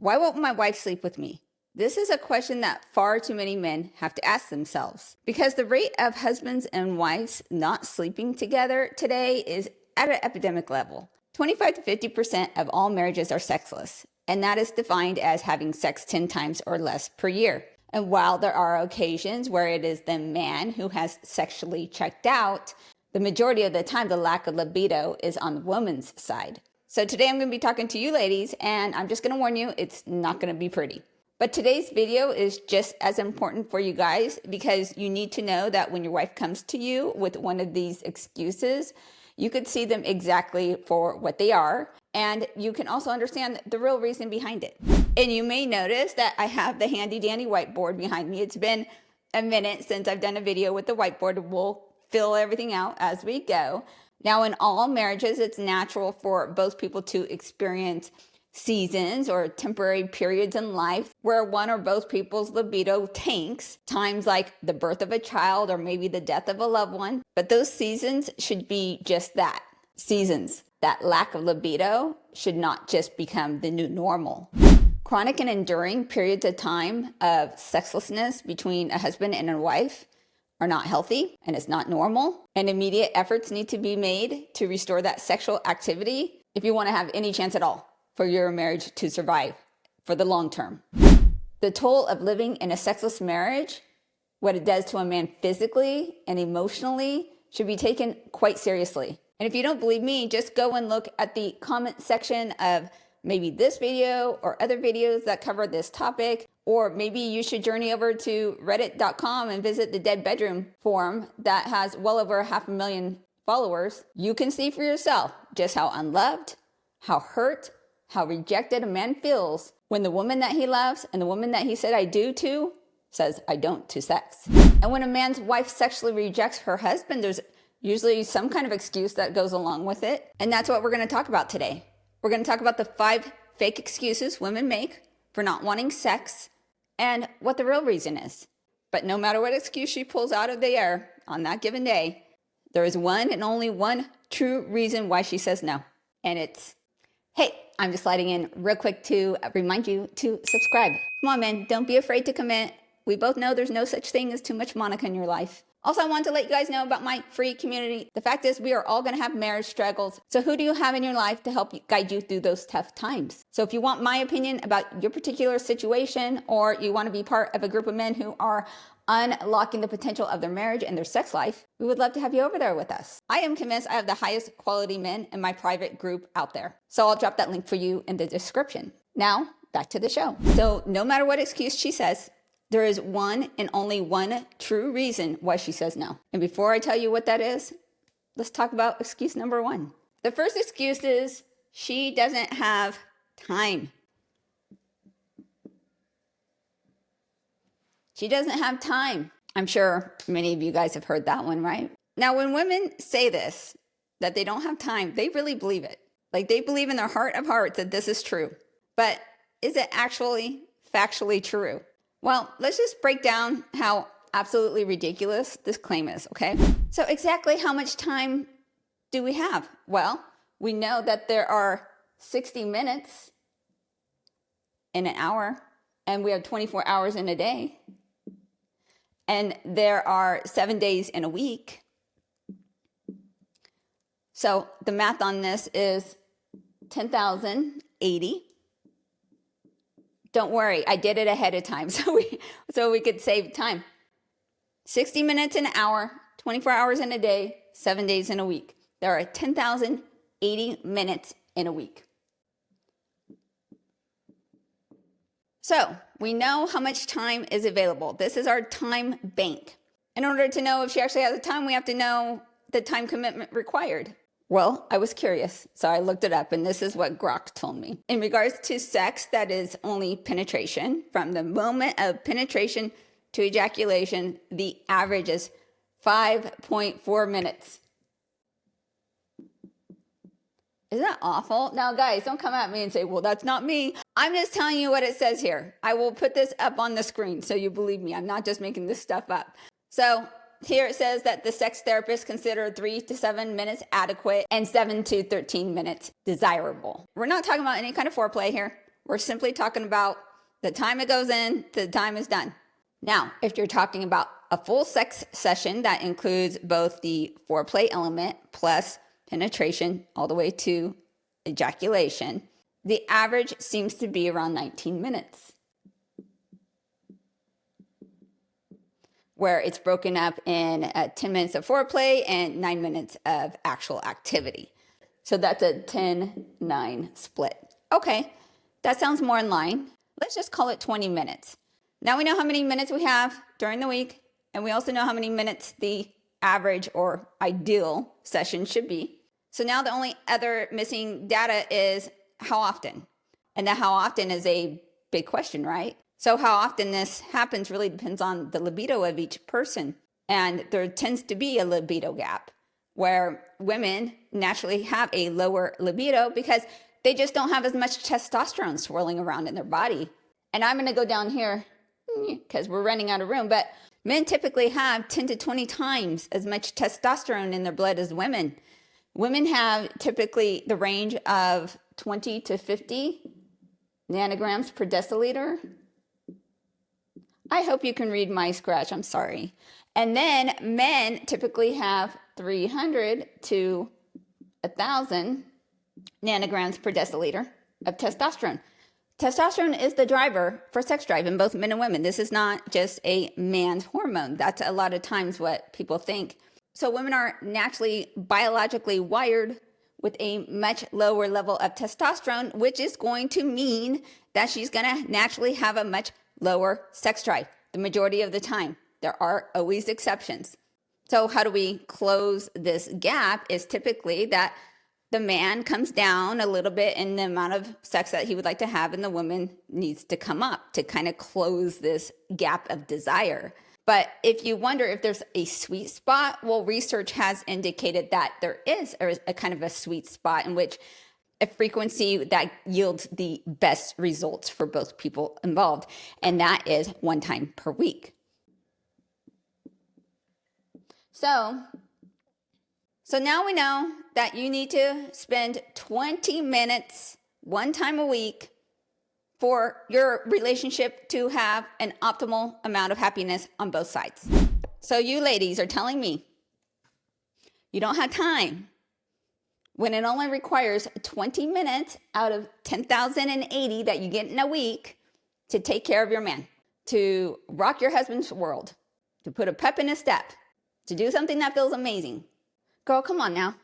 Why won't my wife sleep with me? This is a question that far too many men have to ask themselves, because the rate of husbands and wives not sleeping together today is at an epidemic level. 25 to 50% of all marriages are sexless, and that is defined as having sex 10 times or less per year. And while there are occasions where it is the man who has sexually checked out, the majority of the time the lack of libido is on the woman's side. So today I'm going to be talking to you ladies, and I'm just going to warn you, it's not going to be pretty. But today's video is just as important for you guys, because you need to know that when your wife comes to you with one of these excuses, you could see them exactly for what they are, and you can also understand the real reason behind it. And you may notice that I have the handy dandy whiteboard behind me. It's been a minute since I've done a video with the whiteboard. We'll fill everything out as we go. Now, in all marriages, it's natural for both people to experience seasons or temporary periods in life where one or both people's libido tanks, times like the birth of a child or maybe the death of a loved one. But those seasons should be just that, seasons. That lack of libido should not just become the new normal. Chronic and enduring periods of time of sexlessness between a husband and a wife are not healthy, and it's not normal. And immediate efforts need to be made to restore that sexual activity if you want to have any chance at all for your marriage to survive for the long term. The toll of living in a sexless marriage, what it does to a man physically and emotionally, should be taken quite seriously. And if you don't believe me, just go and look at the comment section of maybe this video or other videos that cover this topic. Or maybe you should journey over to reddit.com and visit the Dead Bedroom forum that has well over 500,000 followers. You can see for yourself just how unloved, how hurt, how rejected a man feels when the woman that he loves and the woman that he said I do to says I don't to sex. And when a man's wife sexually rejects her husband, there's usually some kind of excuse that goes along with it. And that's what we're going to talk about today. We're going to talk about the 5 fake excuses women make for not wanting sex and what the real reason is. But no matter what excuse she pulls out of the air on that given day, there is one and only one true reason why she says no. And it's, hey, I'm just sliding in real quick to remind you to subscribe. Come on, man, don't be afraid to comment. We both know there's no such thing as too much Monica in your life. Also, I want to let you guys know about my free community. The fact is, we are all going to have marriage struggles. So who do you have in your life to help guide you through those tough times? So if you want my opinion about your particular situation, or you want to be part of a group of men who are unlocking the potential of their marriage and their sex life, we would love to have you over there with us. I am convinced I have the highest quality men in my private group out there. So I'll drop that link for you in the description. Now, back to the show. So no matter what excuse she says, there is one and only one true reason why she says no. And before I tell you what that is, let's talk about excuse number 1. The first excuse is she doesn't have time. She doesn't have time. I'm sure many of you guys have heard that one, right? Now, when women say this, that they don't have time, they really believe it. Like, they believe in their heart of hearts that this is true. But is it actually factually true? Well, let's just break down how absolutely ridiculous this claim is, okay? So exactly how much time do we have? Well, we know that there are 60 minutes in an hour, and we have 24 hours in a day. And there are 7 days in a week. So the math on this is 10,080. Don't worry, I did it ahead of time so we could save time. 60 minutes an hour, 24 hours in a day, 7 days in a week. There are 10,080 minutes in a week. So we know how much time is available. This is our time bank. In order to know if she actually has the time, we have to know the time commitment required. Well, I was curious, so I looked it up, and this is what Grok told me. In regards to sex, that is only penetration. From the moment of penetration to ejaculation, the average is 5.4 minutes. Isn't that awful? Now, guys, don't come at me and say, well, that's not me. I'm just telling you what it says here. I will put this up on the screen so you believe me. I'm not just making this stuff up. So here it says that the sex therapist considered 3 to 7 minutes adequate and 7 to 13 minutes desirable. We're not talking about any kind of foreplay here. We're simply talking about the time it goes in to the time it's done. Now, if you're talking about a full sex session that includes both the foreplay element plus penetration all the way to ejaculation, the average seems to be around 19 minutes, where it's broken up in 10 minutes of foreplay and 9 minutes of actual activity. So that's a 10-9 split. Okay, that sounds more in line. Let's just call it 20 minutes. Now we know how many minutes we have during the week, and we also know how many minutes the average or ideal session should be. So now the only other missing data is how often. And that how often is a big question, right? So how often this happens really depends on the libido of each person. And there tends to be a libido gap where women naturally have a lower libido because they just don't have as much testosterone swirling around in their body. And I'm going to go down here because we're running out of room, but men typically have 10 to 20 times as much testosterone in their blood as women. Women have typically the range of 20 to 50 nanograms per deciliter. I hope you can read my scratch, I'm sorry. And then men typically have 300 to 1,000 nanograms per deciliter of testosterone. Testosterone is the driver for sex drive in both men and women. This is not just a man's hormone. That's a lot of times what people think. So women are naturally biologically wired with a much lower level of testosterone, which is going to mean that she's going to naturally have a much lower sex drive the majority of the time. There are always exceptions. So how do we close this gap is typically that the man comes down a little bit in the amount of sex that he would like to have, and the woman needs to come up to kind of close this gap of desire. But if you wonder if there's a sweet spot, well, research has indicated that there is a kind of a sweet spot in which a frequency that yields the best results for both people involved, and that is 1 time per week. So now we know that you need to spend 20 minutes 1 time a week for your relationship to have an optimal amount of happiness on both sides. So you ladies are telling me you don't have time when it only requires 20 minutes out of 10,080 that you get in a week to take care of your man, to rock your husband's world, to put a pep in his step, to do something that feels amazing. Girl, come on now.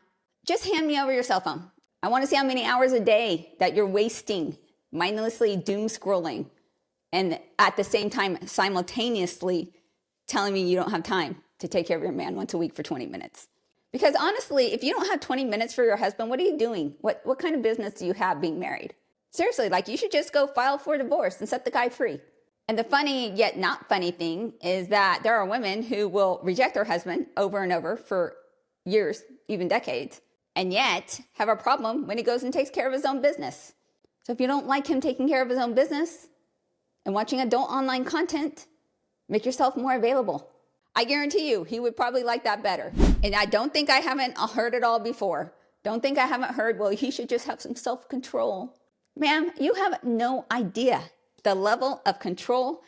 Just hand me over your cell phone. I want to see how many hours a day that you're wasting mindlessly doom scrolling and at the same time simultaneously telling me you don't have time to take care of your man once a week for 20 minutes. Because honestly, if you don't have 20 minutes for your husband, what are you doing? What kind of business do you have being married? Seriously, like you should just go file for divorce and set the guy free. And the funny yet not funny thing is that there are women who will reject their husband over and over for years, even decades, and yet have a problem when he goes and takes care of his own business. So if you don't like him taking care of his own business and watching adult online content, make yourself more available. I guarantee you, he would probably like that better. And I don't think I haven't heard it all before. Don't think I haven't heard, well, he should just have some self-control. Ma'am, you have no idea the level of control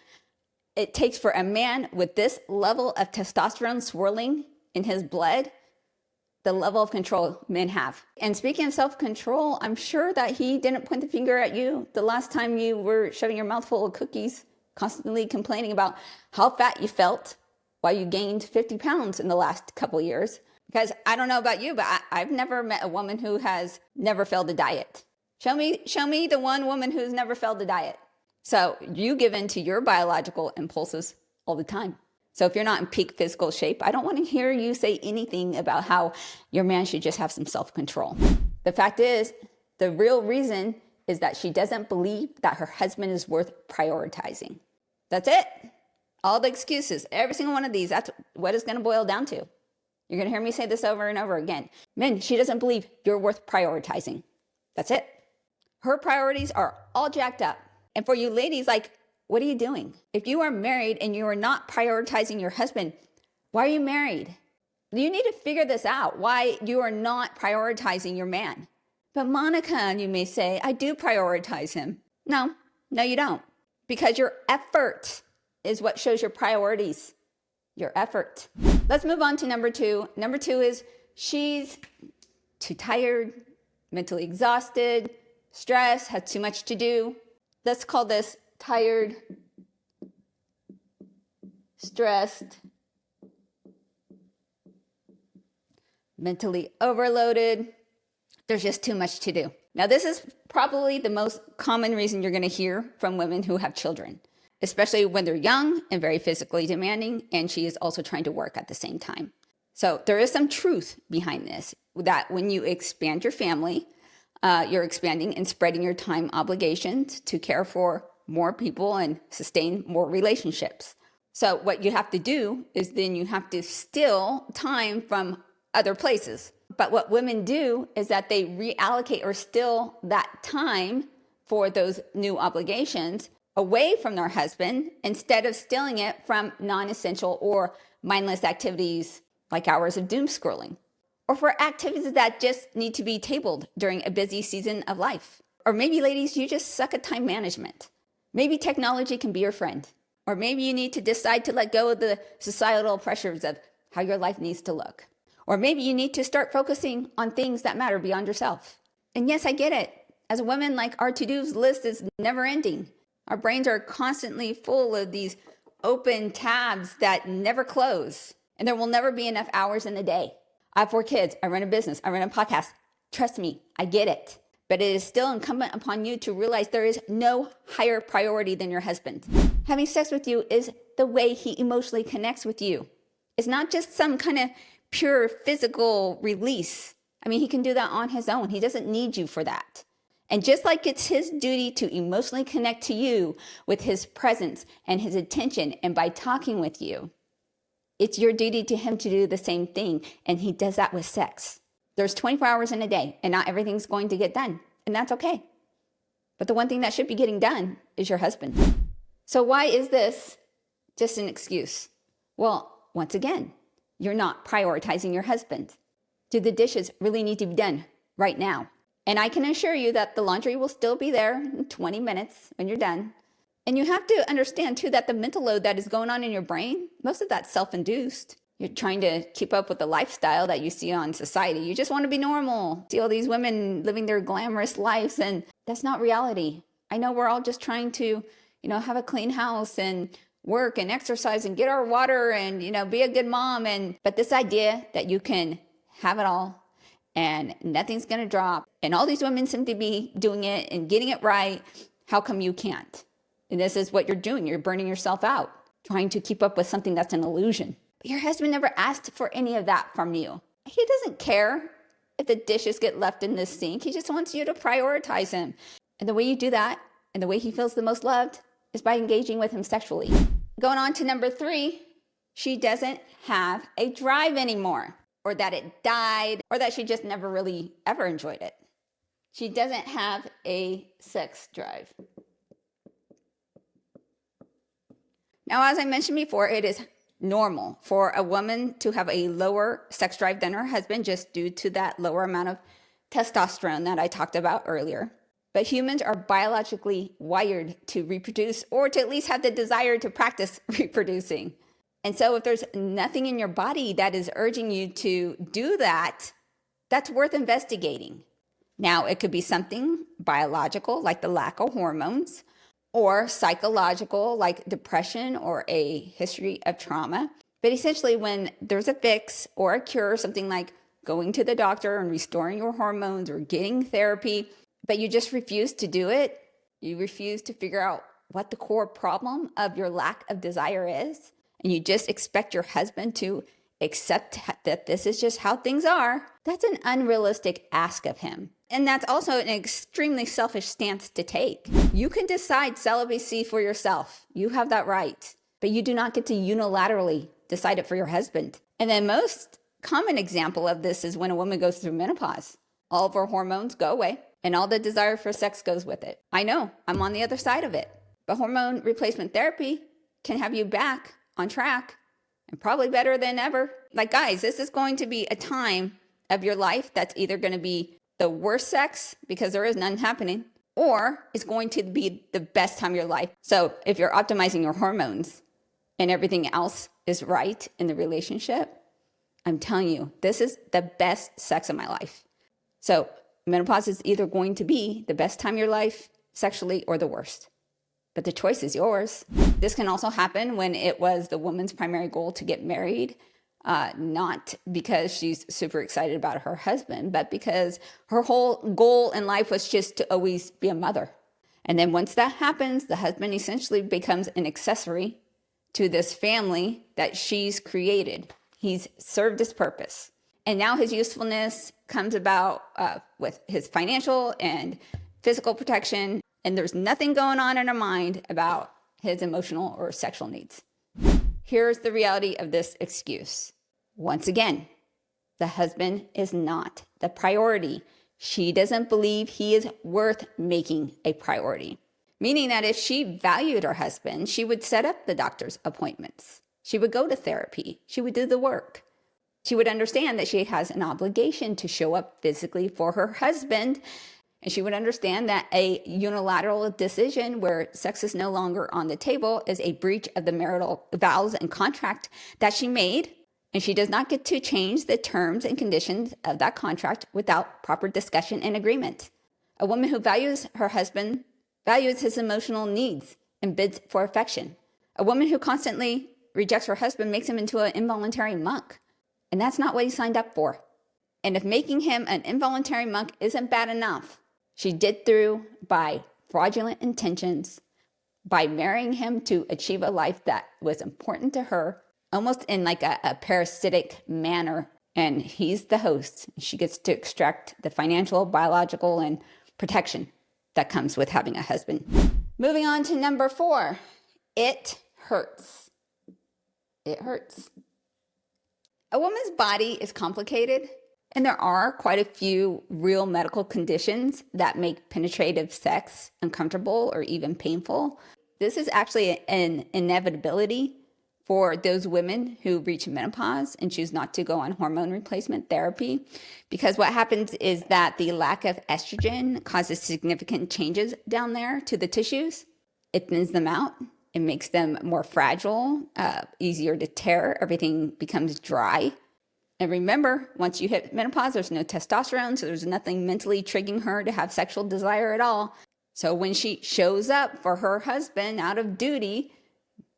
it takes for a man with this level of testosterone swirling in his blood, the level of control men have. And speaking of self-control, I'm sure that he didn't point the finger at you the last time you were shoving your mouth full of cookies, constantly complaining about how fat you felt while you gained 50 pounds in the last couple years. Because I don't know about you, but I've never met a woman who has never failed a diet. Show me the one woman who's never failed a diet. So you give in to your biological impulses all the time. So if you're not in peak physical shape, I don't want to hear you say anything about how your man should just have some self-control. The fact is, the real reason is that she doesn't believe that her husband is worth prioritizing. That's it. All the excuses, every single one of these, that's what it's going to boil down to. You're going to hear me say this over and over again. Men, she doesn't believe you're worth prioritizing. That's it. Her priorities are all jacked up. And for you ladies, like, what are you doing? If you are married and you are not prioritizing your husband, why are you married? You need to figure this out, why you are not prioritizing your man. But Monica, you may say, I do prioritize him. No, no, you don't. Because your effort is what shows your priorities. Your effort. Let's move on to number two. Number two is she's too tired, mentally exhausted, stressed, has too much to do. Let's call this tired, stressed, mentally overloaded. There's just too much to do. Now, this is probably the most common reason you're going to hear from women who have children, especially when they're young and very physically demanding, and she is also trying to work at the same time. So there is some truth behind this, that when you expand your family, you're expanding and spreading your time obligations to care for more people and sustain more relationships. So what you have to do is then you have to steal time from other places. But what women do is that they reallocate or steal that time for those new obligations away from their husband instead of stealing it from non-essential or mindless activities like hours of doom scrolling, or for activities that just need to be tabled during a busy season of life. Or maybe, ladies, you just suck at time management. Maybe technology can be your friend. Or maybe you need to decide to let go of the societal pressures of how your life needs to look. Or maybe you need to start focusing on things that matter beyond yourself. And yes, I get it. As a woman, like, our to-dos list is never ending. Our brains are constantly full of these open tabs that never close. And there will never be enough hours in the day. I have 4 kids. I run a business. I run a podcast. Trust me, I get it. But it is still incumbent upon you to realize there is no higher priority than your husband. Having sex with you is the way he emotionally connects with you. It's not just some kind of pure physical release. I mean, he can do that on his own. He doesn't need you for that. And just like it's his duty to emotionally connect to you with his presence and his attention and by talking with you, it's your duty to him to do the same thing. And he does that with sex. There's 24 hours in a day and not everything's going to get done. And that's okay. But the one thing that should be getting done is your husband. So why is this just an excuse? Well, once again, you're not prioritizing your husband. Do the dishes really need to be done right now? And I can assure you that the laundry will still be there in 20 minutes when you're done. And you have to understand too that the mental load that is going on in your brain, most of that's self-induced. You're trying to keep up with the lifestyle that you see on society. You just want to be normal. See all these women living their glamorous lives, and that's not reality. I know we're all just trying to, have a clean house and work and exercise and get our water and, be a good mom. But this idea that you can have it all and nothing's going to drop, and all these women seem to be doing it and getting it right. How come you can't? And this is what you're doing. You're burning yourself out, trying to keep up with something that's an illusion. But your husband never asked for any of that from you. He doesn't care if the dishes get left in the sink. He just wants you to prioritize him. And the way you do that, and the way he feels the most loved, is by engaging with him sexually. Going on to number 3, she doesn't have a drive anymore, or that it died, or that she just never really ever enjoyed it. She doesn't have a sex drive. Now, as I mentioned before, it is normal for a woman to have a lower sex drive than her husband just due to that lower amount of testosterone that I talked about earlier. But humans are biologically wired to reproduce, or to at least have the desire to practice reproducing. And so if there's nothing in your body that is urging you to do that, that's worth investigating. Now, it could be something biological, like the lack of hormones, or psychological, like depression or a history of trauma. But essentially, when there's a fix or a cure, something like going to the doctor and restoring your hormones or getting therapy, but you just refuse to do it, you refuse to figure out what the core problem of your lack of desire is, and you just expect your husband to accept that this is just how things are, that's an unrealistic ask of him. And that's also an extremely selfish stance to take. You can decide celibacy for yourself. You have that right. But you do not get to unilaterally decide it for your husband. And the most common example of this is when a woman goes through menopause. All of her hormones go away, and all the desire for sex goes with it. I know, I'm on the other side of it. But hormone replacement therapy can have you back on track, and probably better than ever. Like, guys, this is going to be a time of your life that's either going to be the worst sex, because there is none happening, or it's going to be the best time of your life. So if you're optimizing your hormones and everything else is right in the relationship, I'm telling you, this is the best sex of my life. So menopause is either going to be the best time of your life sexually or the worst. But the choice is yours. This can also happen when it was the woman's primary goal to get married, not because she's super excited about her husband, but because her whole goal in life was just to always be a mother. And then once that happens, the husband essentially becomes an accessory to this family that she's created. He's served his purpose. And now his usefulness comes about with his financial and physical protection. And there's nothing going on in her mind about his emotional or sexual needs. Here's the reality of this excuse. Once again, the husband is not the priority. She doesn't believe he is worth making a priority. Meaning that if she valued her husband, she would set up the doctor's appointments. She would go to therapy. She would do the work. She would understand that she has an obligation to show up physically for her husband. And she would understand that a unilateral decision where sex is no longer on the table is a breach of the marital vows and contract that she made. And she does not get to change the terms and conditions of that contract without proper discussion and agreement. A woman who values her husband values his emotional needs and bids for affection. A woman who constantly rejects her husband makes him into an involuntary monk. And that's not what he signed up for. And if making him an involuntary monk isn't bad enough, she did through by fraudulent intentions, by marrying him to achieve a life that was important to her, almost in like a parasitic manner. And he's the host. She gets to extract the financial, biological, and protection that comes with having a husband. Moving on to number 4, it hurts. It hurts. A woman's body is complicated, and there are quite a few real medical conditions that make penetrative sex uncomfortable or even painful. This is actually an inevitability for those women who reach menopause and choose not to go on hormone replacement therapy, because what happens is that the lack of estrogen causes significant changes down there to the tissues. It thins them out. It makes them more fragile, easier to tear. Everything becomes dry. And remember, once you hit menopause, there's no testosterone, so there's nothing mentally triggering her to have sexual desire at all. So when she shows up for her husband out of duty,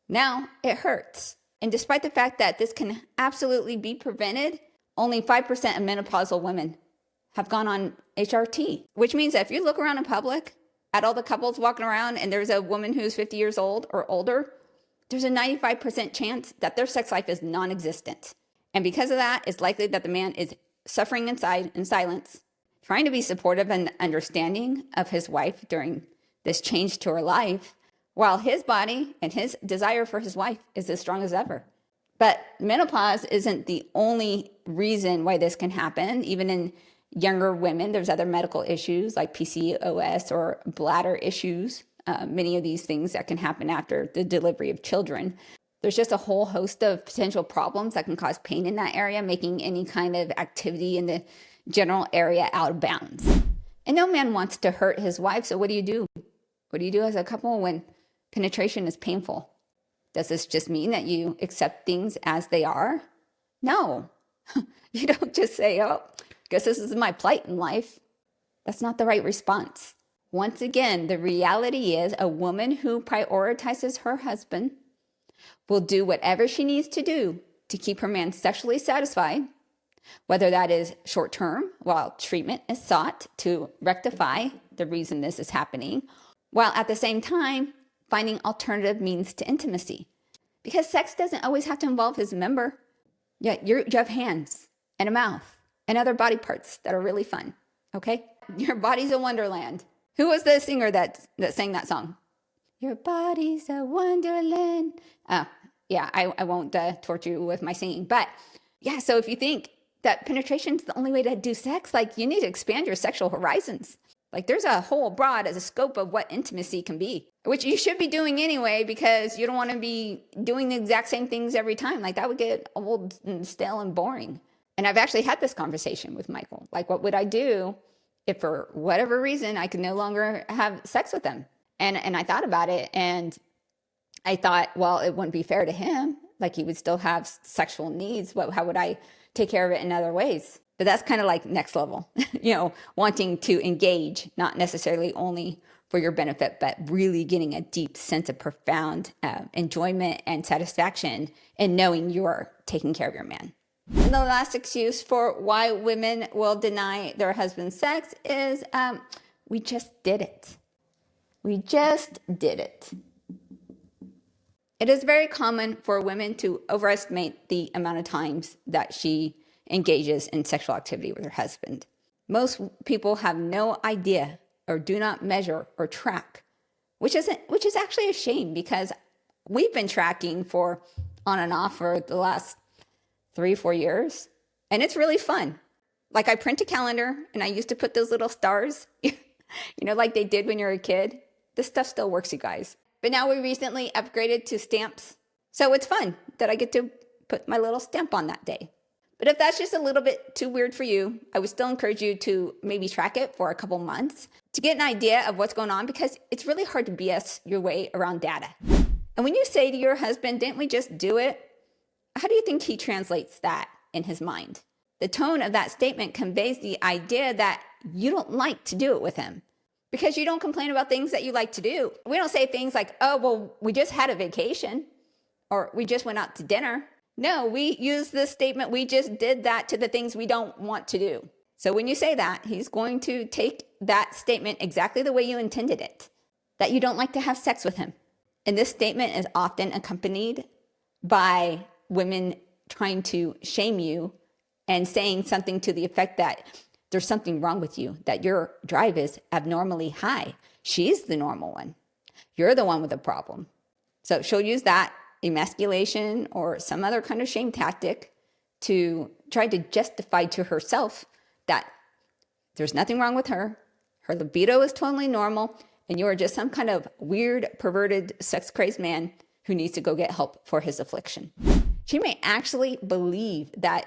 now it hurts. And despite the fact that this can absolutely be prevented, only 5% of menopausal women have gone on HRT, which means that if you look around in public at all the couples walking around and there's a woman who's 50 years old or older, there's a 95% chance that their sex life is non-existent. And because of that, it's likely that the man is suffering inside in silence, trying to be supportive and understanding of his wife during this change to her life, while his body and his desire for his wife is as strong as ever. But menopause isn't the only reason why this can happen. Even in younger women, there's other medical issues like PCOS or bladder issues, many of these things that can happen after the delivery of children. There's just a whole host of potential problems that can cause pain in that area, making any kind of activity in the general area out of bounds. And no man wants to hurt his wife, so what do you do? What do you do as a couple when penetration is painful? Does this just mean that you accept things as they are? No. You don't just say, oh, guess this is my plight in life. That's not the right response. Once again, the reality is a woman who prioritizes her husband will do whatever she needs to do to keep her man sexually satisfied, whether that is short term, while treatment is sought to rectify the reason this is happening, while at the same time finding alternative means to intimacy. Because sex doesn't always have to involve his member. Yeah, you have hands and a mouth and other body parts that are really fun, okay? Your body's a wonderland. Who was the singer that sang that song? Your body's a wonderland. Yeah, I won't torture you with my singing. But yeah, so if you think that penetration is the only way to do sex, like you need to expand your sexual horizons. Like there's a whole broad as a scope of what intimacy can be, which you should be doing anyway, because you don't want to be doing the exact same things every time. Like that would get old and stale and boring. And I've actually had this conversation with Michael. Like, what would I do if for whatever reason I could no longer have sex with him. And I thought about it, and I thought, well, it wouldn't be fair to him. Like, he would still have sexual needs. How would I take care of it in other ways? But that's kind of like next level, wanting to engage, not necessarily only for your benefit, but really getting a deep sense of profound enjoyment and satisfaction in knowing you're taking care of your man. And the last excuse for why women will deny their husband sex is we just did it. We just did it. It is very common for women to overestimate the amount of times that she engages in sexual activity with her husband. Most people have no idea or do not measure or track, which is actually a shame, because we've been tracking for on and off for the last 3-4 years, and it's really fun. Like, I print a calendar and I used to put those little stars, like they did when you were a kid. This stuff still works, you guys. But now we recently upgraded to stamps. So it's fun that I get to put my little stamp on that day. But if that's just a little bit too weird for you, I would still encourage you to maybe track it for a couple months to get an idea of what's going on, because it's really hard to BS your way around data. And when you say to your husband, didn't we just do it? How do you think he translates that in his mind? The tone of that statement conveys the idea that you don't like to do it with him, because you don't complain about things that you like to do. We don't say things like, oh, well, we just had a vacation, or we just went out to dinner. No, we use this statement, we just did that, to the things we don't want to do. So when you say that, he's going to take that statement exactly the way you intended it, that you don't like to have sex with him. And this statement is often accompanied by women trying to shame you and saying something to the effect that there's something wrong with you, that your drive is abnormally high. She's the normal one. You're the one with a problem. So she'll use that emasculation or some other kind of shame tactic to try to justify to herself that there's nothing wrong with her. Her libido is totally normal, and you are just some kind of weird, perverted, sex-crazed man who needs to go get help for his affliction. She may actually believe that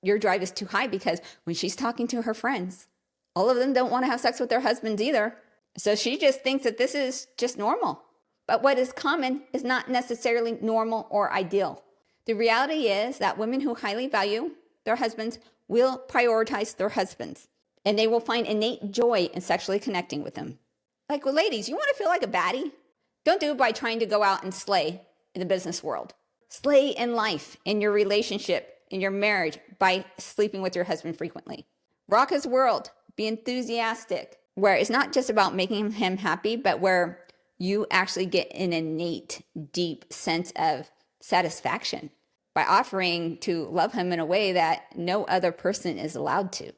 your drive is too high, because when she's talking to her friends, all of them don't want to have sex with their husbands either. So she just thinks that this is just normal. But what is common is not necessarily normal or ideal. The reality is that women who highly value their husbands will prioritize their husbands, and they will find innate joy in sexually connecting with them. Like, well, ladies, you want to feel like a baddie? Don't do it by trying to go out and slay in the business world. Slay in life, in your relationship, in your marriage, by sleeping with your husband frequently. Rock his world. Be enthusiastic, where it's not just about making him happy, but where you actually get an innate, deep sense of satisfaction by offering to love him in a way that no other person is allowed to.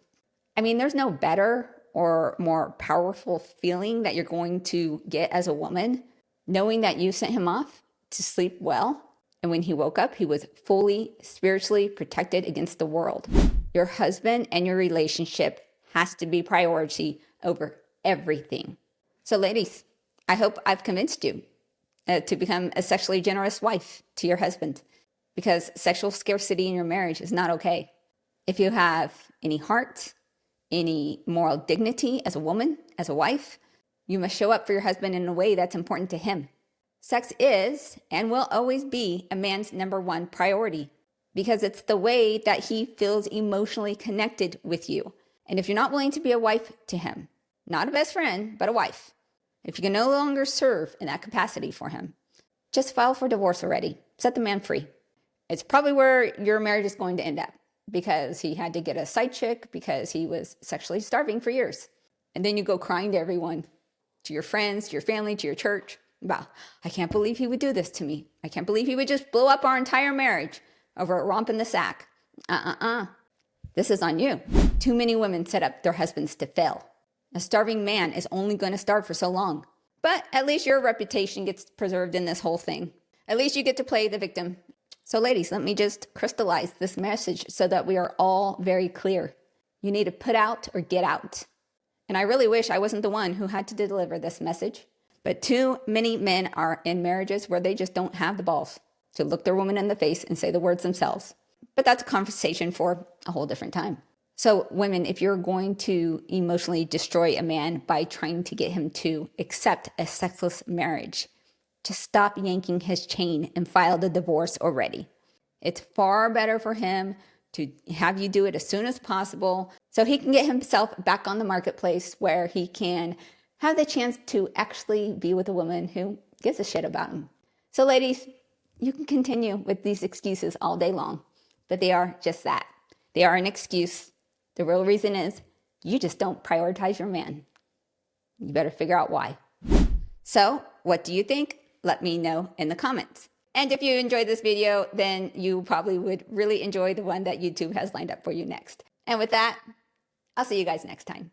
I mean, there's no better or more powerful feeling that you're going to get as a woman, knowing that you sent him off to sleep well, and when he woke up, he was fully spiritually protected against the world. Your husband and your relationship has to be priority over everything. So ladies, I hope I've convinced you to become a sexually generous wife to your husband, because sexual scarcity in your marriage is not okay. If you have any heart, any moral dignity as a woman, as a wife, you must show up for your husband in a way that's important to him. Sex is and will always be a man's number one priority, because it's the way that he feels emotionally connected with you. And if you're not willing to be a wife to him, not a best friend, but a wife, if you can no longer serve in that capacity for him, just file for divorce already. Set the man free. It's probably where your marriage is going to end up, because he had to get a side chick because he was sexually starving for years. And then you go crying to everyone, to your friends, to your family, to your church. Wow, I can't believe he would do this to me. I can't believe he would just blow up our entire marriage over a romp in the sack. This is on you. Too many women set up their husbands to fail. A starving man is only going to starve for so long. But at least your reputation gets preserved in this whole thing. At least you get to play the victim. So ladies, let me just crystallize this message so that we are all very clear. You need to put out or get out. And I really wish I wasn't the one who had to deliver this message. But too many men are in marriages where they just don't have the balls to look their woman in the face and say the words themselves. But that's a conversation for a whole different time. So women, if you're going to emotionally destroy a man by trying to get him to accept a sexless marriage, just stop yanking his chain and file the divorce already. It's far better for him to have you do it as soon as possible so he can get himself back on the marketplace where he can have the chance to actually be with a woman who gives a shit about him. So ladies, you can continue with these excuses all day long, but they are just that. They are an excuse. The real reason is you just don't prioritize your man. You better figure out why. So what do you think? Let me know in the comments. And if you enjoyed this video, then you probably would really enjoy the one that YouTube has lined up for you next. And with that, I'll see you guys next time.